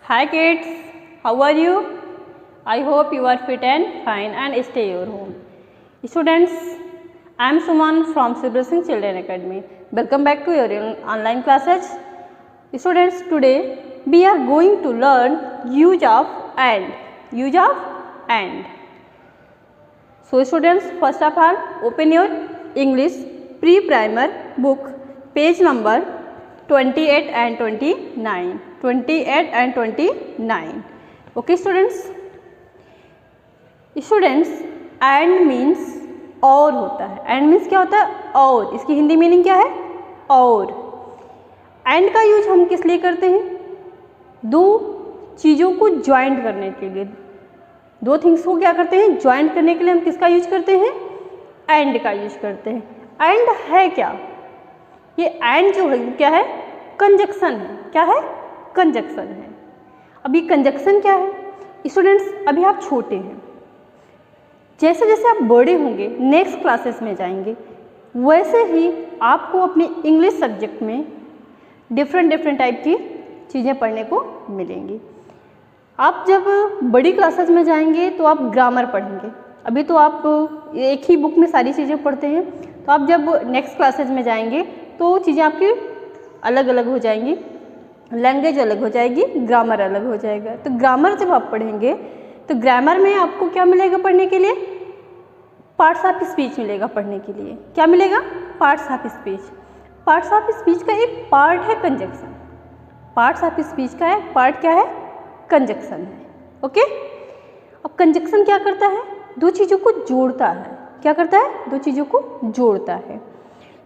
Hi kids, how are you? I hope you are fit and fine and stay your home. Students, I am Suman from Subra Singh Children Academy. Welcome back to your online classes. Students, today we are going to learn use of and. Use of and. So students, first of all, open your English pre-primer book, page number 28 and 29. 28 and 29. Okay students. Students and means और होता है. And means क्या होता है? और. इसकी Hindi meaning क्या है? और. एंड का यूज हम किस लिए करते हैं? दो चीज़ों को ज्वाइंट करने के लिए. दो थिंग्स को क्या करते हैं? ज्वाइंट करने के लिए हम किसका यूज करते हैं? एंड का यूज करते हैं. एंड है क्या? ये एंड जो है क्या है? कंजक्शन है. क्या है? कंजक्शन है. अभी कंजक्शन क्या है? स्टूडेंट्स, अभी आप छोटे हैं, जैसे जैसे आप बड़े होंगे, नेक्स्ट क्लासेस में जाएंगे, वैसे ही आपको अपने इंग्लिश सब्जेक्ट में डिफरेंट टाइप की चीज़ें पढ़ने को मिलेंगी. आप जब बड़ी क्लासेस में जाएंगे तो आप ग्रामर पढ़ेंगे. अभी तो आप एक ही बुक में सारी चीज़ें पढ़ते हैं, तो आप जब नेक्स्ट क्लासेस में जाएंगे तो चीज़ें आपकी अलग अलग हो जाएंगी, लैंग्वेज अलग हो जाएगी, ग्रामर अलग हो जाएगा. तो ग्रामर जब आप पढ़ेंगे तो ग्रामर में आपको क्या मिलेगा पढ़ने के लिए? पार्ट्स ऑफ स्पीच मिलेगा पढ़ने के लिए. क्या मिलेगा? Parts of speech. Parts of speech का एक पार्ट है कंजक्शन. पार्ट्स ऑफ स्पीच का एक पार्ट क्या है? कंजक्शन है. ओके. अब कंजक्शन क्या करता है? दो चीज़ों को जोड़ता है. क्या करता है? दो चीज़ों को जोड़ता है.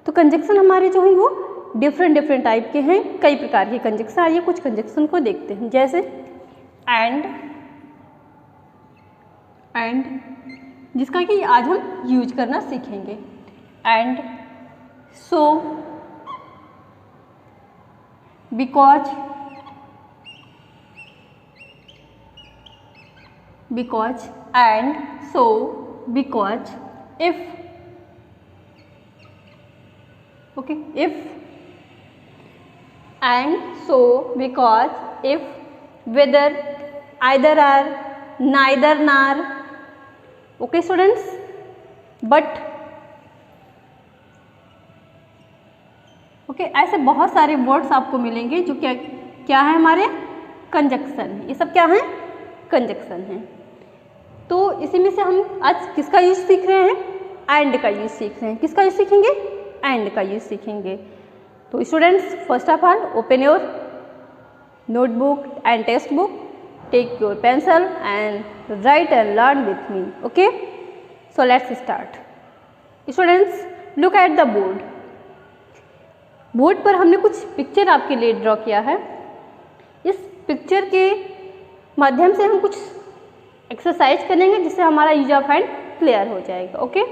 तो कंजक्शन हमारे जो है वो डिफरेंट टाइप के हैं. कई प्रकार के कंजक्शन. आइए कुछ कंजक्शन को देखते हैं. जैसे एंड जिसका कि आज हम यूज करना सीखेंगे. And, so, because, and, so, because, if. Okay. If, and, so, because, if, whether, either or, neither nor. Okay students. But. Okay. ऐसे बहुत सारे वर्ड्स आपको मिलेंगे जो क्या है? हमारे कंजक्शन है. ये सब क्या है? कंजक्शन है. तो इसी में से हम आज किसका यूज सीख रहे हैं? एंड का यूज सीख रहे हैं. किसका यूज सीखेंगे? एंड का यूज सीखेंगे. तो students, first of all open your notebook and text book. Take your pencil and write and learn with me. Okay. So let's start. Students, look at the board. Board पर हमने कुछ picture आपके लिए draw किया है. इस picture के माध्यम से हम कुछ एक्सरसाइज करेंगे जिससे हमारा यूज ऑफ हैंड क्लियर हो जाएगा. Okay.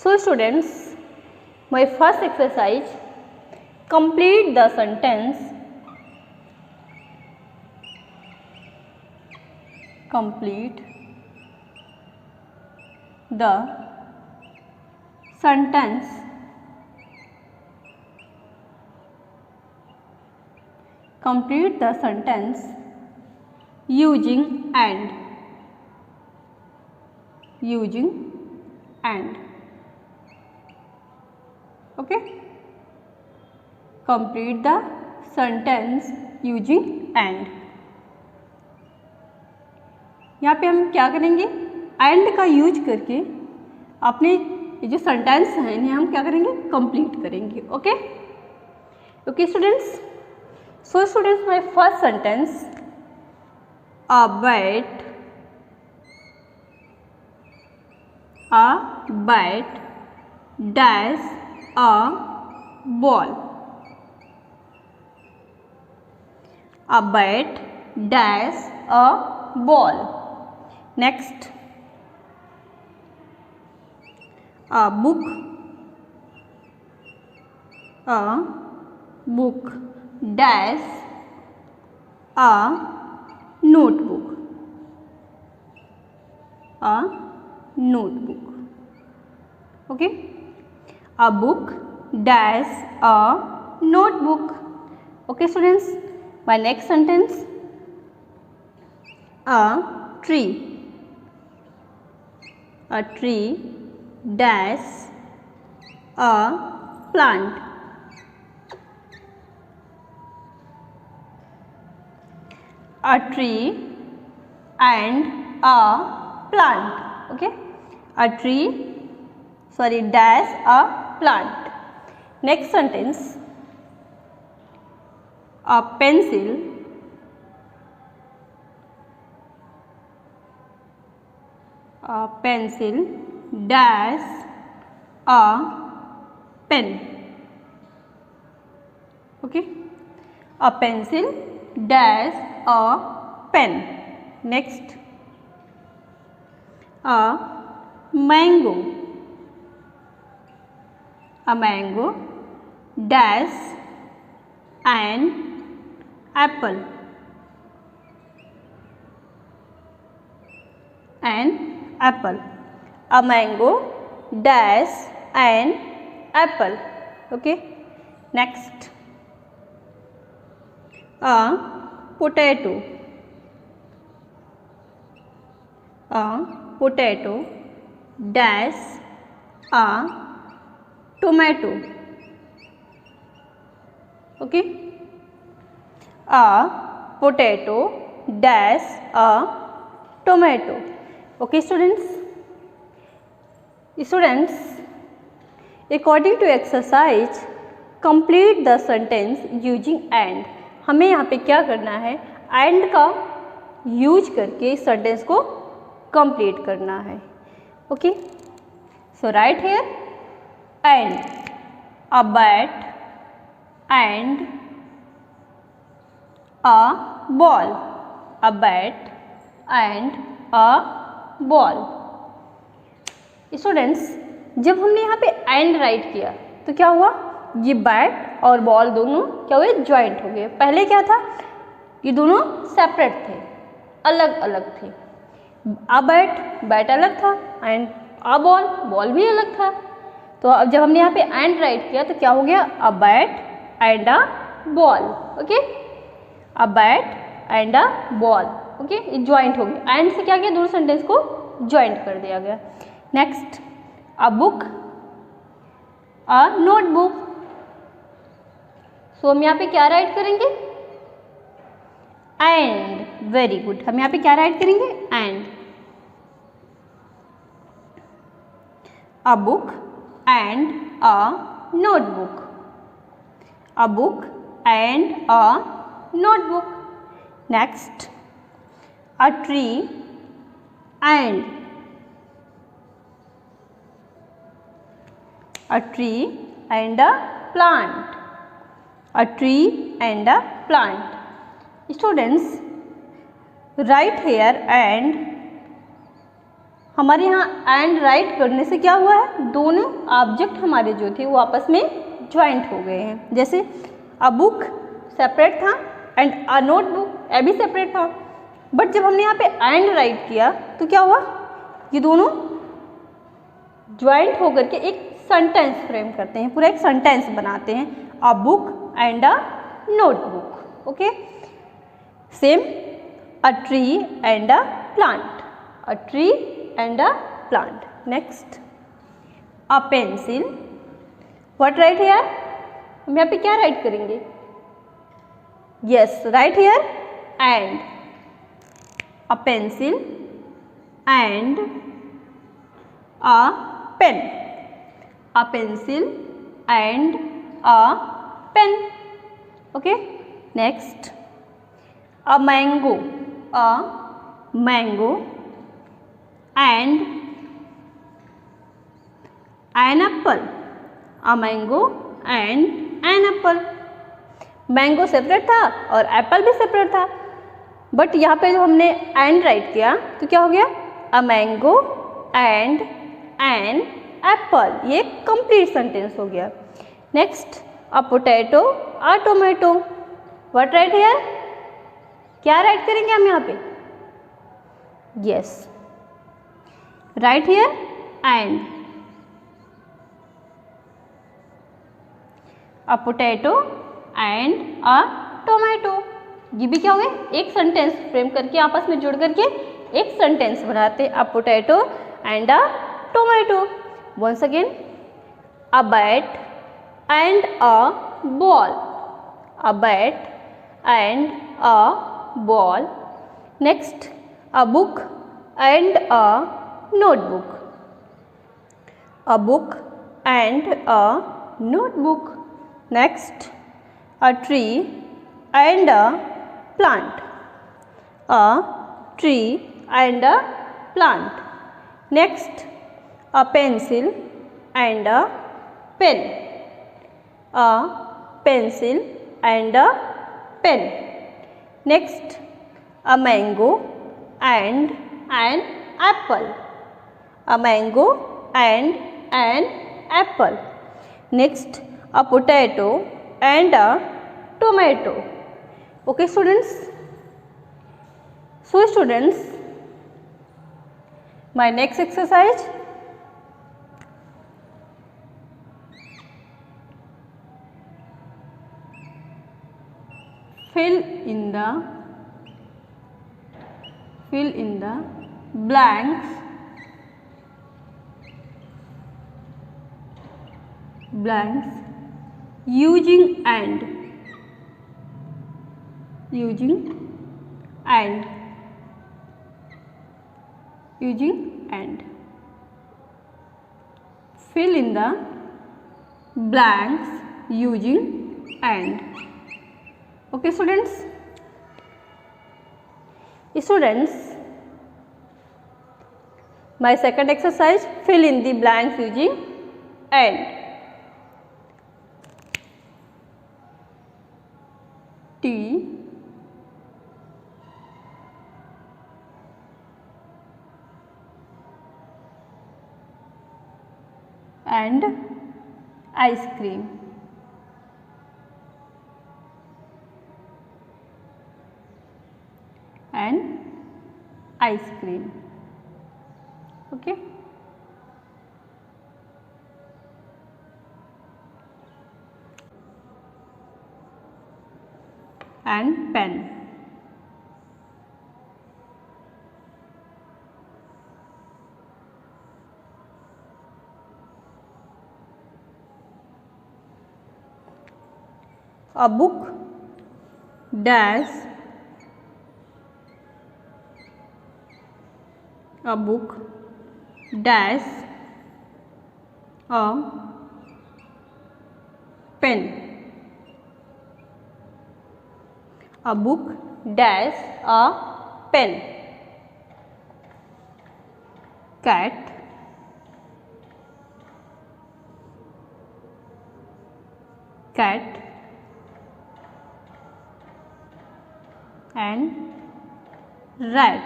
So students, my first exercise, complete the sentence. Complete the sentence using and. Okay. Complete the sentence using and. यहाँ पे हम क्या करेंगे? एंड का यूज करके अपने ये जो सेंटेंस हैं इन्हें हम क्या करेंगे? कंप्लीट करेंगे. Okay. Okay students. So students, my first sentence, a bat dash a ball. A bat dash a ball. Next, a book dash a notebook. Okay. A book dash a notebook. Okay students, my next sentence, a tree, a tree dash a plant, a tree and a plant. Okay, a tree, sorry, dash a plant. Next sentence, a pencil, a pencil dash a pen. Okay, a pencil dash a pen. Next, a mango, a mango dash an apple, an apple, a mango dash an apple. Okay, next, a potato, a potato dash a tomato. Okay, a potato dash a tomato. Okay, students, according to exercise, complete the sentence using and. हमें यहाँ पे क्या करना है, and का use करके इस sentence को कंप्लीट करना है. Okay, so right here and, a bat and a ball, a bat and a ball. Students, जब हमने यहाँ पे एंड राइट किया तो क्या हुआ, ये बैट और बॉल दोनों क्या हुए, ज्वाइंट हो गए. पहले क्या था, ये दोनों सेपरेट थे, अलग अलग थे. अ बैट अलग था एंड अ बॉल भी अलग था. तो अब जब हमने यहाँ पे एंड राइट किया तो क्या हो गया, अ bat and a ball. Okay, a bat and a ball. Okay, ये ज्वाइंट हो गया. एंड से क्या किया, दोनों सेंटेंस को ज्वाइंट कर दिया गया. Next, a book, a notebook. So हम यहाँ पे क्या राइट करेंगे, एंड. वेरी गुड, हम यहाँ पे क्या राइट करेंगे, and. A book and a notebook, a book and a notebook. Next, a tree and, a tree and a plant, a tree and a plant. Students, write here and. हमारे यहाँ and write करने से क्या हुआ है, दोनों object हमारे जो थे वो आपस में ज्वाइंट हो गए हैं. जैसे अ बुक सेपरेट था एंड अ नोटबुक ए भी सेपरेट था, बट जब हमने यहाँ पे and राइट किया तो क्या हुआ, ये दोनों ज्वाइंट होकर के एक सेंटेंस फ्रेम करते हैं, पूरा एक सेंटेंस बनाते हैं, a book and a notebook. Okay, same, a tree and a plant, a tree and a plant. Next, a pencil. What write here, हम यहाँ पे क्या राइट करेंगे, yes, write here and. A pencil and a pen, a pencil and a pen. Okay, next, a mango, a mango and an apple, a mango and an apple. Mango separate था और Apple भी separate था, but यहाँ पे जब हमने and right किया तो क्या हो गया, a mango and an apple. ये कंप्लीट सेंटेंस हो गया. Next, a potato a tomato. What write here, क्या राइट करेंगे हम यहाँ पे, yes, write here and. A potato and a tomato. ये भी क्या हो गया, एक सेंटेंस फ्रेम करके आपस में जोड़ करके एक सेंटेंस बनाते हैं, a potato and a tomato. Once again, a bat and a ball, a bat and a ball. Next, a book and a notebook, a book and a notebook. Next, a tree and a plant, a tree and a plant. Next, a pencil and a pen, a pencil and a pen. Next, a mango and an apple, a mango and an apple. Next, a potato and a tomato. Okay students, so students, my next exercise, fill in the blanks using and, fill in the blanks using and. Okay students, my second exercise, fill in the blanks using and. T and ice cream, and ice cream. Okay, and pen, a book dash, a book dash a pen, a book dash a pen. Cat and rat.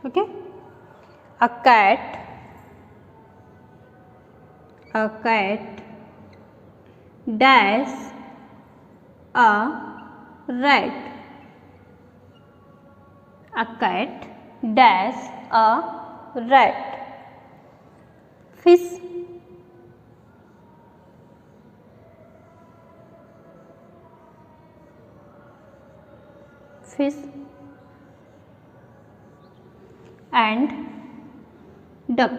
Okay, a cat dash a rat, a cat dash a rat. Fish and duck.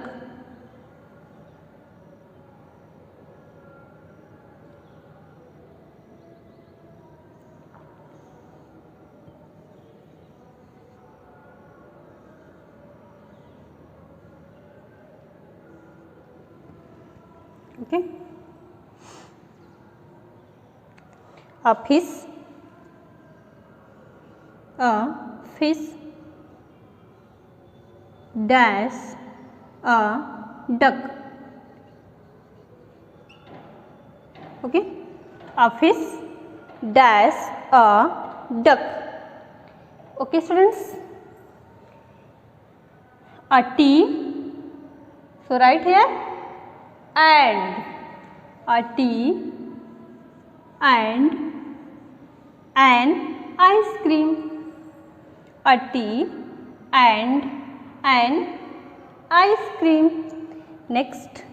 Okay, a fish dash a duck. Okay, a fish dash a duck. Okay students, a T, so write here and, a T and an ice cream, a tea and an ice cream. Next,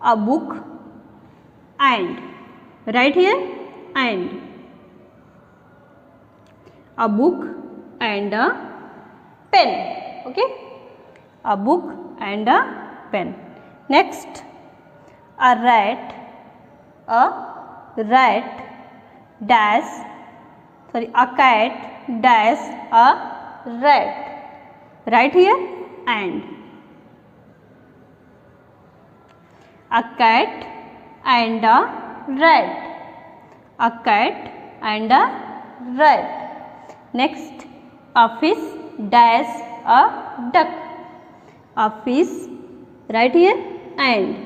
a book, and. Write here and. A book and a pen. Okay, a book and a pen. Next, a rat dash, sorry, a cat dash a rat. Write here and. A cat and a rat. A cat and a rat. Next, a fish dash a duck. A fish, right here and.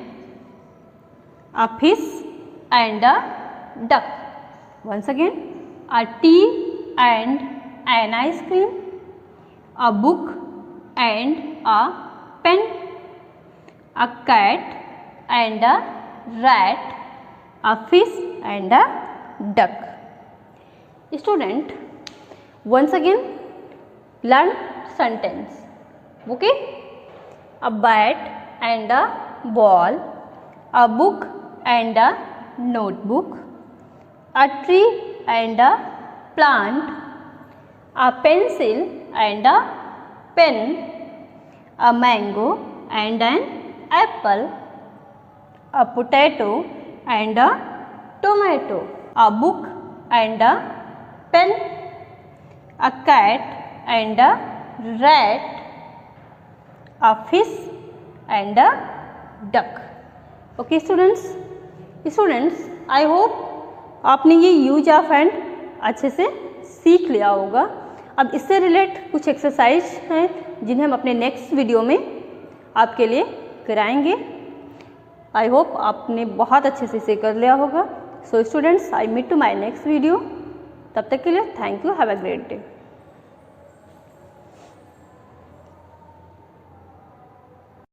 A fish and a duck. Once again, a tea and an ice cream. A book and a pen. A cat and a rat. A fish and a duck. Student, once again learn sentence. Okay, a bat and a ball, a book and a notebook, a tree and a plant, a pencil and a pen, a mango and an apple, a potato and a tomato, a book and a pen, a cat and a rat, a fish and a duck. Okay students, I hope आपने ये use of and अच्छे से सीख लिया होगा। अब इससे relate कुछ एक्सरसाइज हैं जिन्हें हम अपने नेक्स्ट वीडियो में आपके लिए कराएंगे। आई होप आपने बहुत अच्छे से इसे कर लिया होगा। So students, I meet to my next video. तब तक के लिए thank you, have a great day.